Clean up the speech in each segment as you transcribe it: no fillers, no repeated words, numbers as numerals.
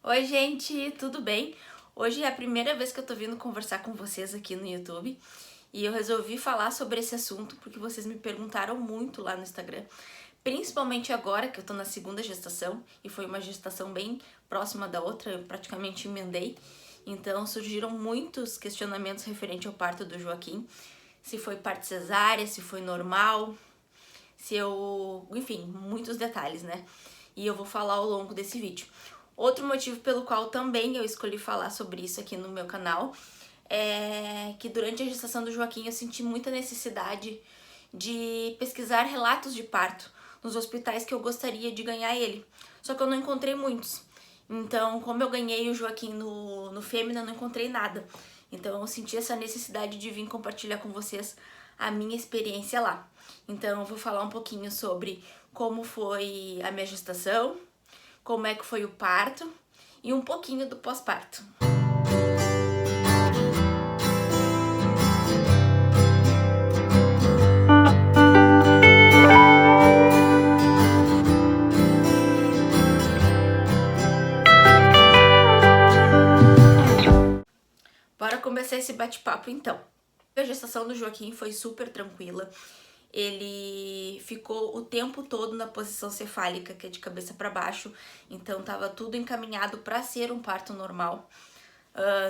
Oi, gente, tudo bem? Hoje é a primeira vez que eu tô vindo conversar com vocês aqui no YouTube e eu resolvi falar sobre esse assunto porque vocês me perguntaram muito lá no Instagram, principalmente agora que eu tô na segunda gestação e foi uma gestação bem próxima da outra, eu praticamente emendei, então surgiram muitos questionamentos referente ao parto do Joaquim, se foi parto cesárea, se foi normal, enfim, muitos detalhes, né? E eu vou falar ao longo desse vídeo. Outro motivo pelo qual também eu escolhi falar sobre isso aqui no meu canal é que durante a gestação do Joaquim eu senti muita necessidade de pesquisar relatos de parto nos hospitais que eu gostaria de ganhar ele. Só que eu não encontrei muitos. Então, como eu ganhei o Joaquim no Fêmea, não encontrei nada. Então, eu senti essa necessidade de vir compartilhar com vocês a minha experiência lá. Então, eu vou falar um pouquinho sobre como foi a minha gestação, como é que foi o parto e um pouquinho do pós-parto. Bora começar esse bate-papo então. A gestação do Joaquim foi super tranquila. Ele ficou o tempo todo na posição cefálica, que é de cabeça para baixo, então tava tudo encaminhado para ser um parto normal.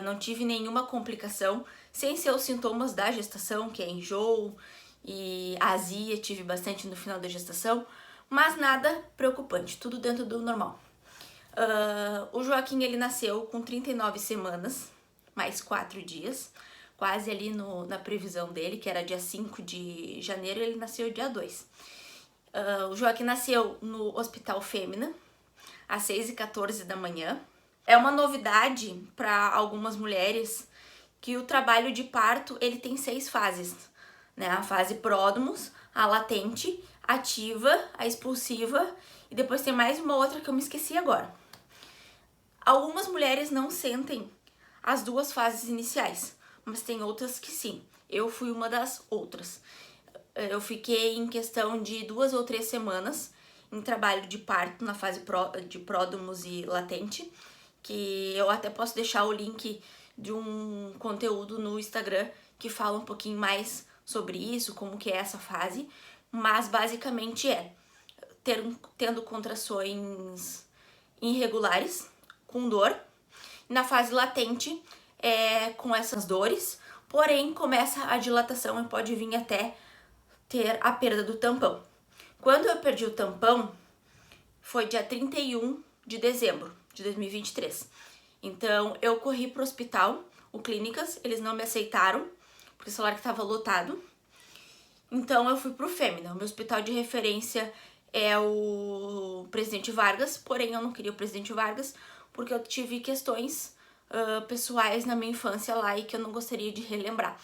Não tive nenhuma complicação, sem ser os sintomas da gestação, que é enjoo e azia, tive bastante no final da gestação, mas nada preocupante, tudo dentro do normal. O Joaquim, ele nasceu com 39 semanas, mais 4 dias, quase ali na previsão dele, que era dia 5 de janeiro, ele nasceu dia 2. O Joaquim nasceu no Hospital Fêmea, às 6h14 da manhã. É uma novidade para algumas mulheres que o trabalho de parto ele tem 6 fases, né? A fase pródromos, a latente, ativa, a expulsiva e depois tem mais uma outra que eu me esqueci agora. Algumas mulheres não sentem as 2 fases iniciais, mas tem outras que sim. Eu fui uma das outras. Eu fiquei em questão de 2 ou 3 semanas em trabalho de parto na fase de pródromos e latente, que eu até posso deixar o link de um conteúdo no Instagram que fala um pouquinho mais sobre isso, como que é essa fase, mas basicamente é tendo contrações irregulares, com dor. Na fase latente, com essas dores, porém começa a dilatação e pode vir até ter a perda do tampão. Quando eu perdi o tampão, foi dia 31 de dezembro de 2023. Então, eu corri pro hospital, o Clínicas, eles não me aceitaram, porque falaram que estava lotado. Então, eu fui pro Fêmea. O meu hospital de referência é o Presidente Vargas, porém eu não queria o Presidente Vargas, porque eu tive questões pessoais na minha infância lá e que eu não gostaria de relembrar.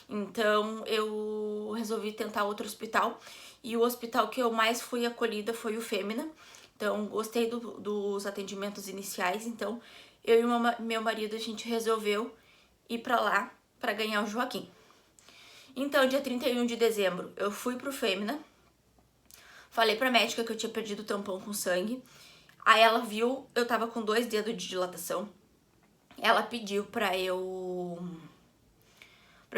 Então, eu resolvi tentar outro hospital, e o hospital que eu mais fui acolhida foi o Fêmea. Então, gostei dos atendimentos iniciais, então eu e meu marido, a gente resolveu ir pra lá pra ganhar o Joaquim. Então, dia 31 de dezembro, eu fui pro Fêmea, falei pra médica que eu tinha perdido o tampão com sangue, aí ela viu, eu tava com 2 dedos de dilatação, ela pediu pra eu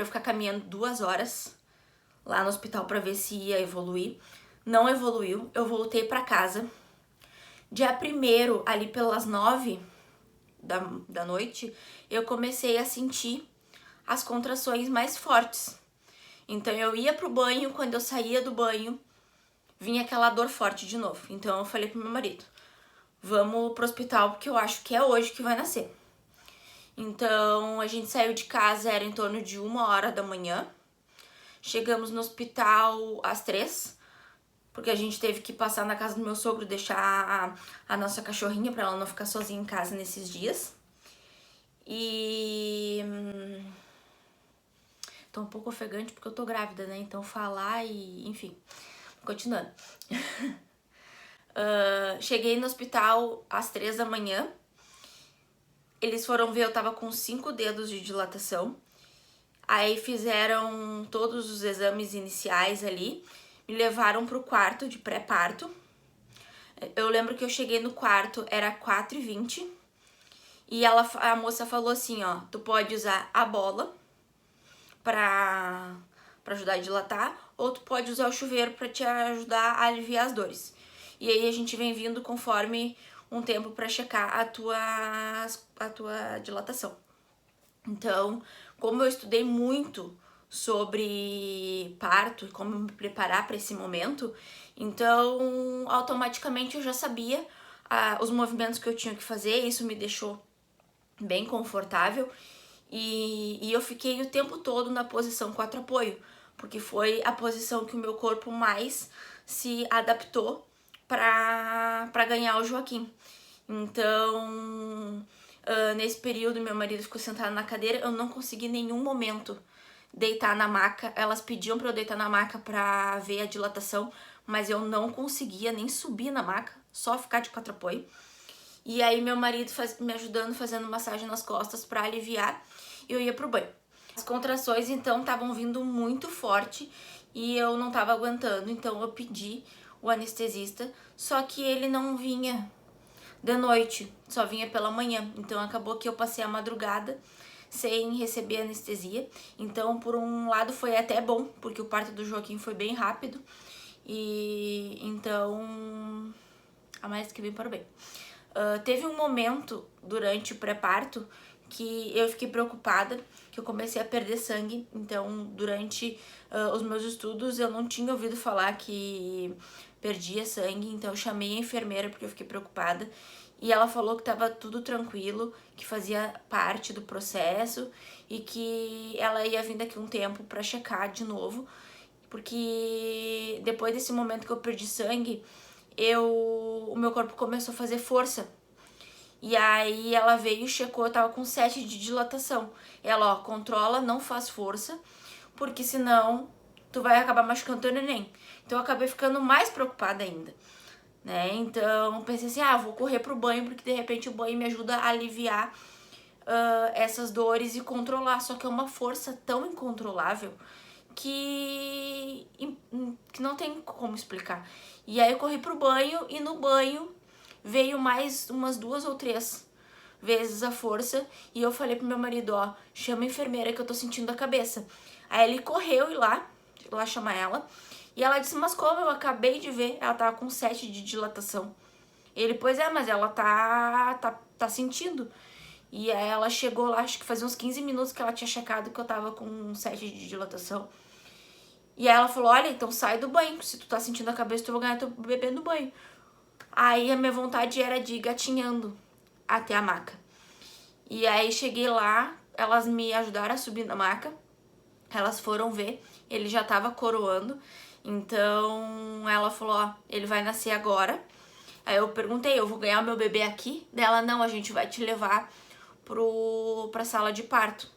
ficar caminhando 2 horas lá no hospital pra ver se ia evoluir. Não evoluiu, eu voltei pra casa. Dia 1º, ali pelas 9 da noite, eu comecei a sentir as contrações mais fortes. Então eu ia pro banho, quando eu saía do banho, vinha aquela dor forte de novo. Então eu falei pro meu marido, vamos pro hospital porque eu acho que é hoje que vai nascer. Então a gente saiu de casa, era em torno de 1h da manhã. Chegamos no hospital às 3h, porque a gente teve que passar na casa do meu sogro, deixar a nossa cachorrinha pra ela não ficar sozinha em casa nesses dias. E tô um pouco ofegante porque eu tô grávida, né? Então falar e... enfim, continuando. Cheguei no hospital às 3 da manhã. Eles foram ver, eu tava com 5 dedos de dilatação. Aí fizeram todos os exames iniciais ali, me levaram pro quarto de pré-parto. Eu lembro que eu cheguei no quarto, era 4h20, E a moça falou assim, ó, tu pode usar a bola pra ajudar a dilatar, ou tu pode usar o chuveiro pra te ajudar a aliviar as dores. E aí a gente vem vindo conforme um tempo pra checar a tua dilatação. Então, como eu estudei muito sobre parto e como me preparar para esse momento, então automaticamente eu já sabia os movimentos que eu tinha que fazer, isso me deixou bem confortável e eu fiquei o tempo todo na posição 4 apoio, porque foi a posição que o meu corpo mais se adaptou para ganhar o Joaquim. Então, nesse período, meu marido ficou sentado na cadeira, eu não consegui em nenhum momento deitar na maca. Elas pediam para eu deitar na maca para ver a dilatação, mas eu não conseguia nem subir na maca, só ficar de 4 apoio. E aí meu marido me ajudando, fazendo massagem nas costas para aliviar, e eu ia pro banho. As contrações então estavam vindo muito forte e eu não tava aguentando, então eu pedi o anestesista, só que ele não vinha de noite, só vinha pela manhã. Então acabou que eu passei a madrugada sem receber anestesia. Então, por um lado, foi até bom, porque o parto do Joaquim foi bem rápido. E então, a mais que bem para o bem. Teve um momento durante o pré-parto que eu fiquei preocupada, que eu comecei a perder sangue. Então, durante os meus estudos, eu não tinha ouvido falar que perdia sangue. Então, eu chamei a enfermeira porque eu fiquei preocupada. E ela falou que estava tudo tranquilo, que fazia parte do processo e que ela ia vir daqui um tempo para checar de novo. Porque depois desse momento que eu perdi sangue, o meu corpo começou a fazer força. E aí ela veio e checou, eu tava com 7 de dilatação. Ela, ó, controla, não faz força, porque senão tu vai acabar machucando teu neném. Então eu acabei ficando mais preocupada ainda, né? Então pensei assim, vou correr pro banho, porque de repente o banho me ajuda a aliviar essas dores e controlar. Só que é uma força tão incontrolável que não tem como explicar. E aí eu corri pro banho e no banho veio mais umas 2 ou 3 vezes a força e eu falei pro meu marido, ó, chama a enfermeira que eu tô sentindo a cabeça. Aí ele correu ir lá chamar ela e ela disse, mas como eu acabei de ver, ela tava com 7 de dilatação. Ele, pois é, mas ela tá sentindo. E aí ela chegou lá, acho que fazia uns 15 minutos que ela tinha checado que eu tava com 7 de dilatação. E aí ela falou, olha, então sai do banho, se tu tá sentindo a cabeça, tu vai ganhar teu bebê no banho. Aí a minha vontade era de ir gatinhando até a maca. E aí cheguei lá, elas me ajudaram a subir na maca, elas foram ver, ele já tava coroando, então ela falou, ó, ele vai nascer agora. Aí eu perguntei, eu vou ganhar o meu bebê aqui? Dela, não, a gente vai te levar pra sala de parto.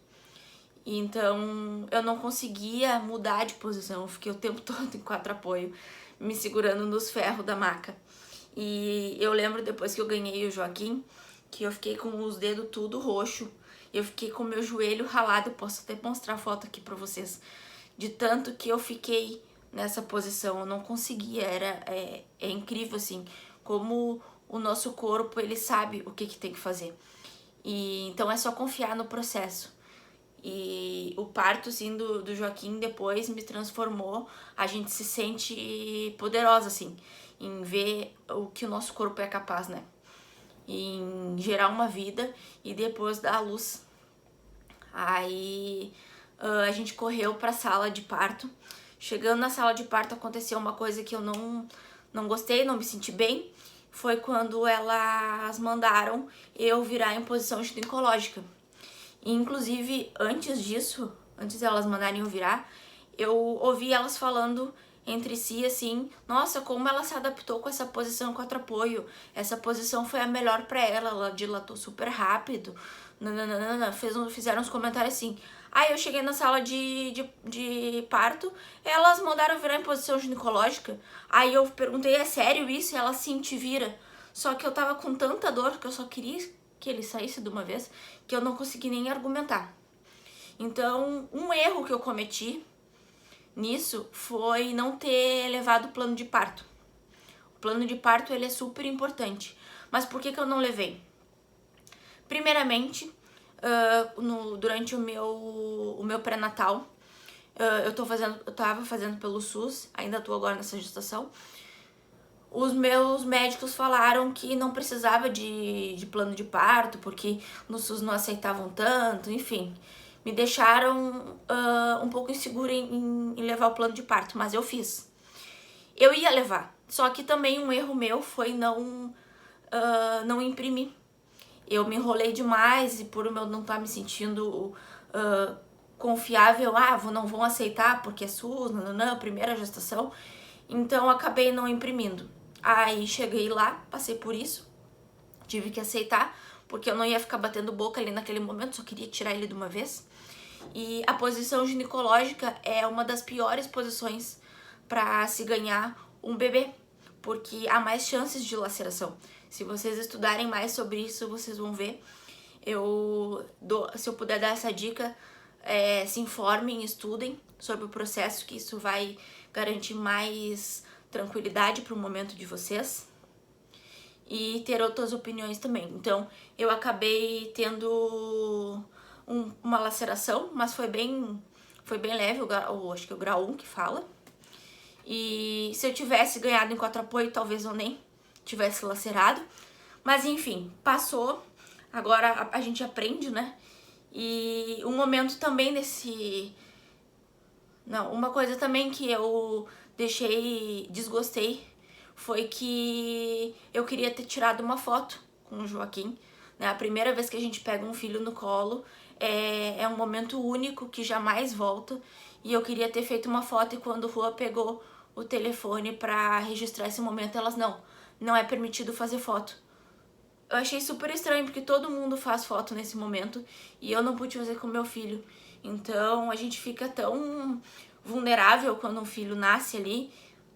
Então eu não conseguia mudar de posição, eu fiquei o tempo todo em 4 apoio, me segurando nos ferros da maca. E eu lembro depois que eu ganhei o Joaquim, que eu fiquei com os dedos tudo roxo, eu fiquei com o meu joelho ralado, eu posso até mostrar a foto aqui pra vocês, de tanto que eu fiquei nessa posição, eu não conseguia, é incrível assim, como o nosso corpo, ele sabe o que tem que fazer. E então é só confiar no processo. E o parto, assim, do Joaquim depois me transformou. A gente se sente poderosa, assim, em ver o que o nosso corpo é capaz, né? Em gerar uma vida e depois dar a luz. Aí a gente correu pra sala de parto. Chegando na sala de parto aconteceu uma coisa que eu não gostei, não me senti bem. Foi quando elas mandaram eu virar em posição ginecológica. E, inclusive, antes disso, antes delas mandarem eu virar, eu ouvi elas falando entre si assim, nossa, como ela se adaptou com essa posição 4 apoio, essa posição foi a melhor pra ela dilatou super rápido, nananana, fizeram uns comentários assim. Aí eu cheguei na sala de parto, elas mandaram eu virar em posição ginecológica, aí eu perguntei, é sério isso? E ela, sim, te vira. Só que eu tava com tanta dor que eu só queria que ele saísse de uma vez, que eu não consegui nem argumentar. Então, um erro que eu cometi nisso foi não ter levado o plano de parto. O plano de parto, ele é super importante. Mas por que eu não levei? Primeiramente, durante o meu pré-natal, eu tava fazendo pelo SUS, ainda tô agora nessa gestação. Os meus médicos falaram que não precisava de plano de parto, porque no SUS não aceitavam tanto, enfim. Me deixaram um pouco insegura em levar o plano de parto, mas eu fiz. Eu ia levar, só que também um erro meu foi não imprimir. Eu me enrolei demais e por eu não estar me sentindo confiável, não vão aceitar porque é SUS, primeira gestação, então acabei não imprimindo. Aí cheguei lá, passei por isso, tive que aceitar, porque eu não ia ficar batendo boca ali naquele momento, só queria tirar ele de uma vez. E a posição ginecológica é uma das piores posições para se ganhar um bebê, porque há mais chances de laceração. Se vocês estudarem mais sobre isso, vocês vão ver. Se eu puder dar essa dica, se informem, estudem sobre o processo, que isso vai garantir mais tranquilidade para o momento de vocês e ter outras opiniões também. Então, eu acabei tendo uma laceração, mas foi bem leve, acho que é o grau 1 que fala. E se eu tivesse ganhado em 4 apoio, talvez eu nem tivesse lacerado. Mas enfim, passou. Agora a gente aprende, né? E um momento também uma coisa também que eu desgostei, foi que eu queria ter tirado uma foto com o Joaquim, né? A primeira vez que a gente pega um filho no colo é um momento único que jamais volta, e eu queria ter feito uma foto, e quando o Rua pegou o telefone pra registrar esse momento, elas não é permitido fazer foto. Eu achei super estranho, porque todo mundo faz foto nesse momento e eu não pude fazer com meu filho. Então a gente fica tão vulnerável quando um filho nasce ali,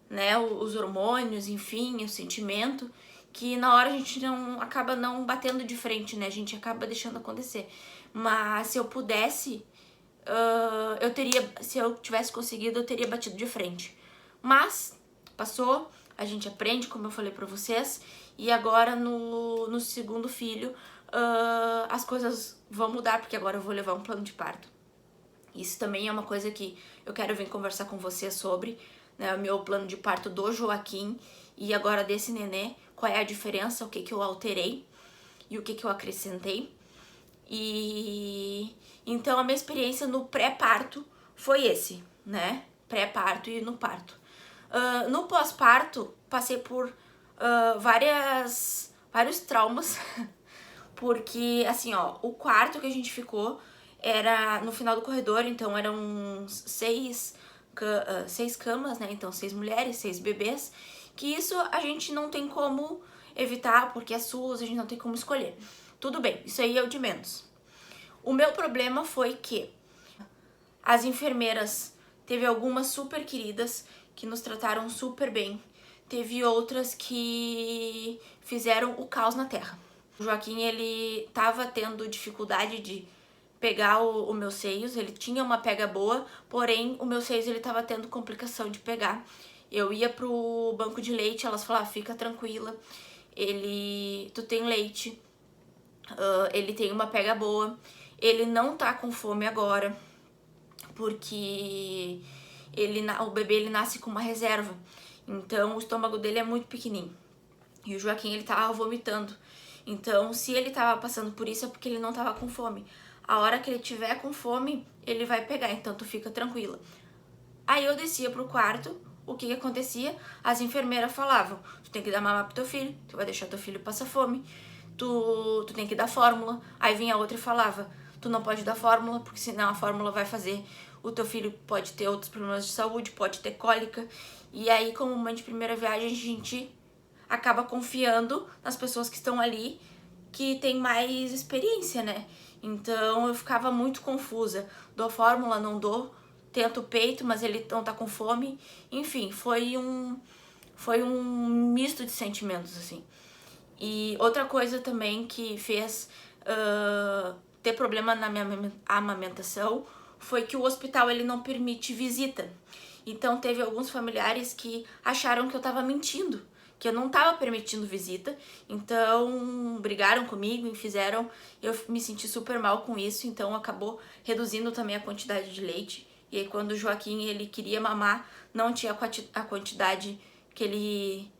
né? Os hormônios, enfim, o sentimento, que na hora a gente acaba não batendo de frente, né? A gente acaba deixando acontecer. Mas se eu pudesse, se eu tivesse conseguido, eu teria batido de frente. Mas passou, a gente aprende, como eu falei pra vocês, e agora no segundo filho as coisas vão mudar, porque agora eu vou levar um plano de parto. Isso também é uma coisa que eu quero vir conversar com vocês sobre, né, o meu plano de parto do Joaquim e agora desse nenê, qual é a diferença, o que que eu alterei e o que que eu acrescentei. E então a minha experiência no pré-parto foi esse, né? Pré-parto e no parto. No pós-parto, passei por vários traumas, porque, assim, ó, o quarto que a gente ficou era no final do corredor, então eram 6 camas, né? Então 6 mulheres, 6 bebês, que isso a gente não tem como evitar, porque é SUS, a gente não tem como escolher. Tudo bem, isso aí é o de menos. O meu problema foi que as enfermeiras, teve algumas super queridas que nos trataram super bem, teve outras que fizeram o caos na terra. O Joaquim, ele tava tendo dificuldade de pegar os meus seios, ele tinha uma pega boa, porém o meu seios ele tava tendo complicação de pegar. Eu ia pro banco de leite, elas falavam, fica tranquila, tu tem leite, ele tem uma pega boa, ele não tá com fome agora, porque o bebê ele nasce com uma reserva, então o estômago dele é muito pequenininho. E o Joaquim, ele tava vomitando. Então, se ele tava passando por isso, é porque ele não tava com fome. A hora que ele tiver com fome, ele vai pegar, então tu fica tranquila. Aí eu descia pro quarto, o que acontecia? As enfermeiras falavam, tu tem que dar mamar pro teu filho, tu vai deixar teu filho passar fome, tu tem que dar fórmula. Aí vinha outra e falava, tu não pode dar fórmula, porque senão a fórmula vai fazer, o teu filho pode ter outros problemas de saúde, pode ter cólica. E aí, como mãe de primeira viagem, a gente acaba confiando nas pessoas que estão ali, que tem mais experiência, né? Então eu ficava muito confusa. Dou fórmula, não dou, tento o peito, mas ele não tá com fome. Enfim, foi um misto de sentimentos, assim. E outra coisa também que fez ter problema na minha amamentação foi que o hospital ele não permite visita. Então teve alguns familiares que acharam que eu tava mentindo, que eu não tava permitindo visita, então brigaram comigo e fizeram eu me senti super mal com isso, então acabou reduzindo também a quantidade de leite. E aí quando o Joaquim ele queria mamar, não tinha a quantidade que ele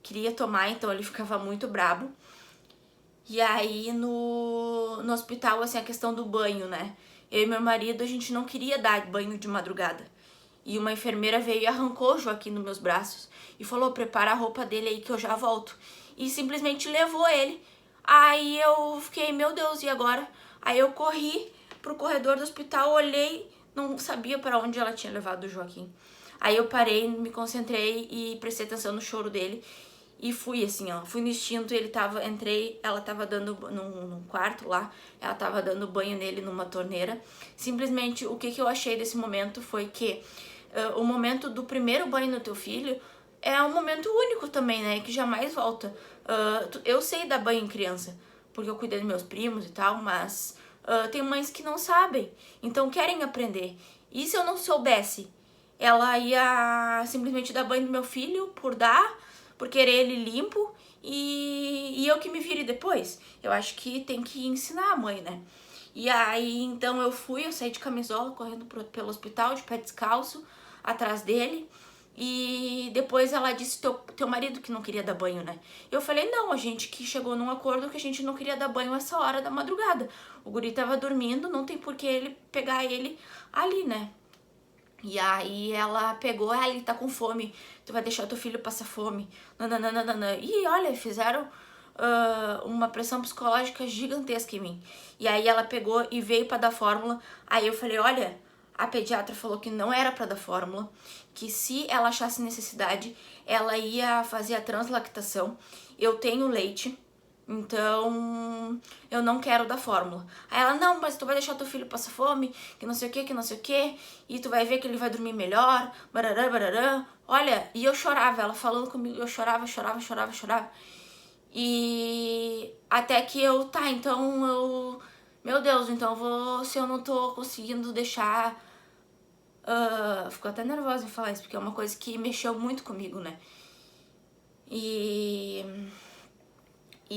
queria tomar, então ele ficava muito brabo. E aí no hospital, assim, a questão do banho, né? Eu e meu marido, a gente não queria dar banho de madrugada. E uma enfermeira veio e arrancou o Joaquim dos meus braços e falou, prepara a roupa dele aí que eu já volto. E simplesmente levou ele. Aí eu fiquei, meu Deus, e agora? Aí eu corri pro corredor do hospital, olhei, não sabia para onde ela tinha levado o Joaquim. Aí eu parei, me concentrei e prestei atenção no choro dele. E fui assim, ó, fui no instinto, entrei, ela tava dando num quarto lá, ela tava dando banho nele numa torneira. Simplesmente, o que eu achei desse momento foi que o momento do primeiro banho no teu filho é um momento único também, né, que jamais volta. Eu sei dar banho em criança, porque eu cuidei dos meus primos e tal, mas tem mães que não sabem, então querem aprender. E se eu não soubesse, ela ia simplesmente dar banho no meu filho por querer ele limpo e eu que me vire depois. Eu acho que tem que ensinar a mãe, né? E aí, então eu saí de camisola, correndo pelo hospital, de pé descalço, atrás dele. E depois ela disse, teu marido que não queria dar banho, né? Eu falei, não, a gente que chegou num acordo que a gente não queria dar banho essa hora da madrugada. O guri tava dormindo, não tem por que ele pegar ele ali, né? E aí ela pegou, ele tá com fome, tu vai deixar teu filho passar fome. Nananana. E olha, fizeram uma pressão psicológica gigantesca em mim. E aí ela pegou e veio pra dar fórmula. Aí eu falei, olha, a pediatra falou que não era pra dar fórmula, que se ela achasse necessidade, ela ia fazer a translactação. Eu tenho leite, então eu não quero dar fórmula. Aí ela, não, mas tu vai deixar teu filho passar fome, que não sei o que, e tu vai ver que ele vai dormir melhor, barará, barará. Olha, e eu chorava, ela falando comigo, eu chorava. E até que então meu Deus, então se eu não tô conseguindo deixar. Fico até nervosa em falar isso, porque é uma coisa que mexeu muito comigo, né? E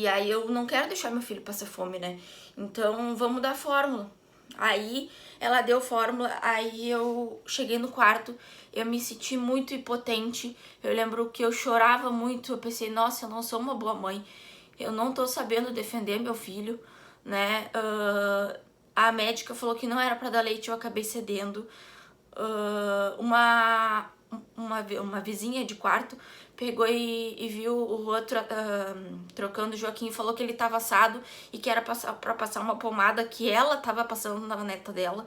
aí eu não quero deixar meu filho passar fome, né? Então vamos dar fórmula. Aí ela deu fórmula, aí eu cheguei no quarto, eu me senti muito impotente. Eu lembro que eu chorava muito, eu pensei, nossa, eu não sou uma boa mãe. Eu não tô sabendo defender meu filho, né? A médica falou que não era pra dar leite, eu acabei cedendo. Uma vizinha de quarto pegou e viu o outro trocando o Joaquim e falou que ele tava assado e que era pra passar uma pomada que ela tava passando na neta dela.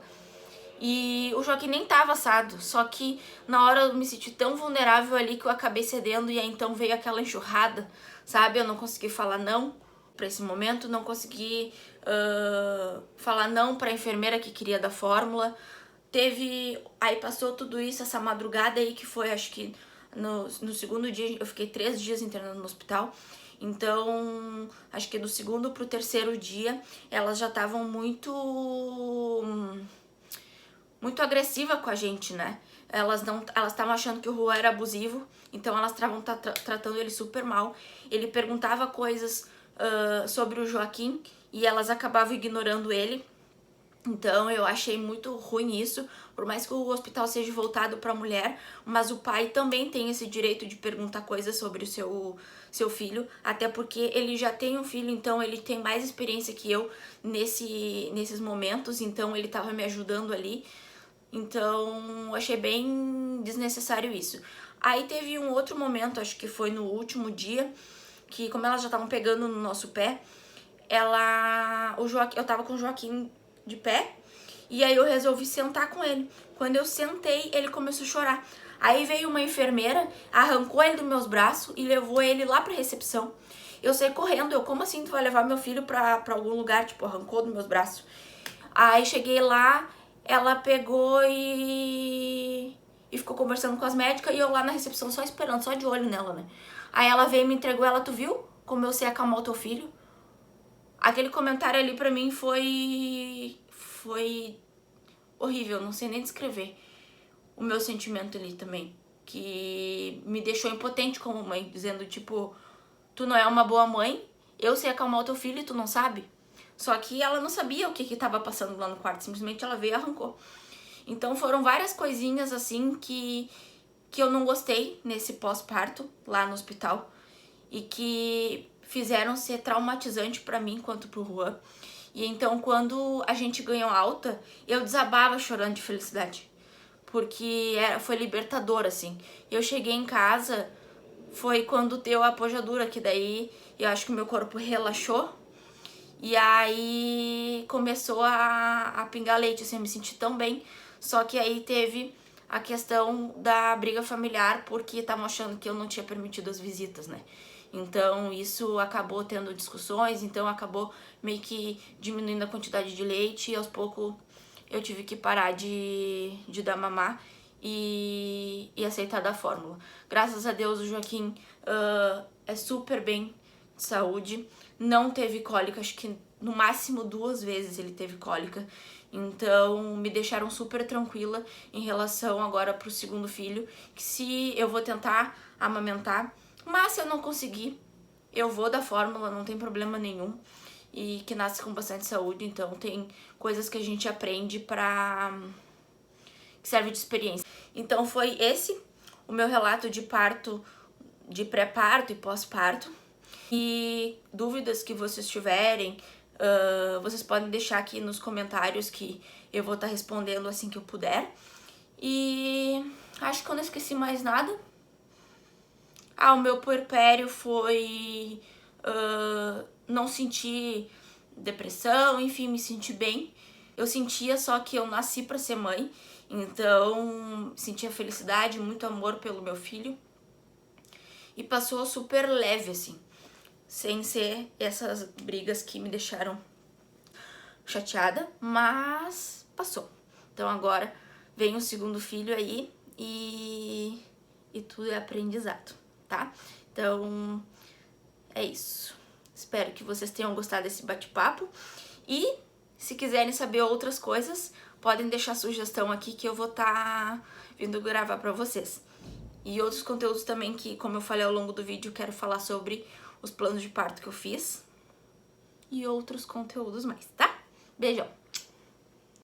E o Joaquim nem tava assado, só que na hora eu me senti tão vulnerável ali que eu acabei cedendo e aí então veio aquela enxurrada, sabe? Eu não consegui falar não pra esse momento, não consegui falar não pra enfermeira que queria dar fórmula. Aí passou tudo isso, essa madrugada aí que foi, acho que no segundo dia, eu fiquei 3 dias internando no hospital. Então, acho que do segundo pro terceiro dia, elas já estavam muito agressiva com a gente, né? Elas estavam achando que o Juan era abusivo, então elas estavam tratando ele super mal. Ele perguntava coisas sobre o Joaquim e elas acabavam ignorando ele. Então eu achei muito ruim isso, por mais que o hospital seja voltado para a mulher, mas o pai também tem esse direito de perguntar coisas sobre o seu filho, até porque ele já tem um filho, então ele tem mais experiência que eu nesses momentos, então ele estava me ajudando ali. Então, achei bem desnecessário isso. Aí teve um outro momento, acho que foi no último dia, que como elas já estavam pegando no nosso pé, eu tava com o Joaquim de pé, e aí eu resolvi sentar com ele. Quando eu sentei, ele começou a chorar. Aí veio uma enfermeira, arrancou ele dos meus braços e levou ele lá pra recepção. Eu saí correndo, como assim tu vai levar meu filho pra algum lugar? Tipo, arrancou dos meus braços. Aí cheguei lá, ela pegou e ficou conversando com as médicas e eu lá na recepção só esperando, só de olho nela, né? Aí ela veio e me entregou ela, tu viu como eu sei acalmar o teu filho? Aquele comentário ali pra mim foi horrível, não sei nem descrever o meu sentimento ali também. que me deixou impotente como mãe, dizendo tipo, tu não é uma boa mãe, eu sei acalmar o teu filho e tu não sabe. Só que ela não sabia o que tava passando lá no quarto, simplesmente ela veio e arrancou. Então foram várias coisinhas assim que eu não gostei nesse pós-parto lá no hospital e que fizeram ser traumatizante pra mim quanto pro Juan. E então quando a gente ganhou alta, eu desabava chorando de felicidade, porque foi libertador, assim. Eu cheguei em casa, foi quando deu a apojadura, que daí eu acho que o meu corpo relaxou. E aí começou a pingar leite, assim, eu me senti tão bem. Só que aí teve a questão da briga familiar, porque estavam achando que eu não tinha permitido as visitas, né? Então isso acabou tendo discussões, então acabou meio que diminuindo a quantidade de leite e aos poucos eu tive que parar de dar mamar e aceitar da fórmula. Graças a Deus o Joaquim é super bem de saúde, não teve cólica, acho que no máximo 2 vezes ele teve cólica, então me deixaram super tranquila em relação agora pro segundo filho, que se eu vou tentar amamentar, mas se eu não conseguir, eu vou dar fórmula, não tem problema nenhum, e que nasce com bastante saúde, então tem coisas que a gente aprende que serve de experiência. Então foi esse o meu relato de parto, de pré-parto e pós-parto. E dúvidas que vocês tiverem, vocês podem deixar aqui nos comentários que eu vou estar respondendo assim que eu puder. E acho que eu não esqueci mais nada. O meu puerpério foi não sentir depressão, enfim, me senti bem. Eu sentia só que eu nasci pra ser mãe, então sentia felicidade, muito amor pelo meu filho. E passou super leve, assim, sem ser essas brigas que me deixaram chateada, mas passou. Então agora vem o segundo filho aí e tudo é aprendizado, tá? Então é isso. Espero que vocês tenham gostado desse bate-papo e se quiserem saber outras coisas, podem deixar sugestão aqui que eu vou estar vindo gravar pra vocês. E outros conteúdos também que, como eu falei ao longo do vídeo, quero falar sobre os planos de parto que eu fiz e outros conteúdos mais, tá? Beijão!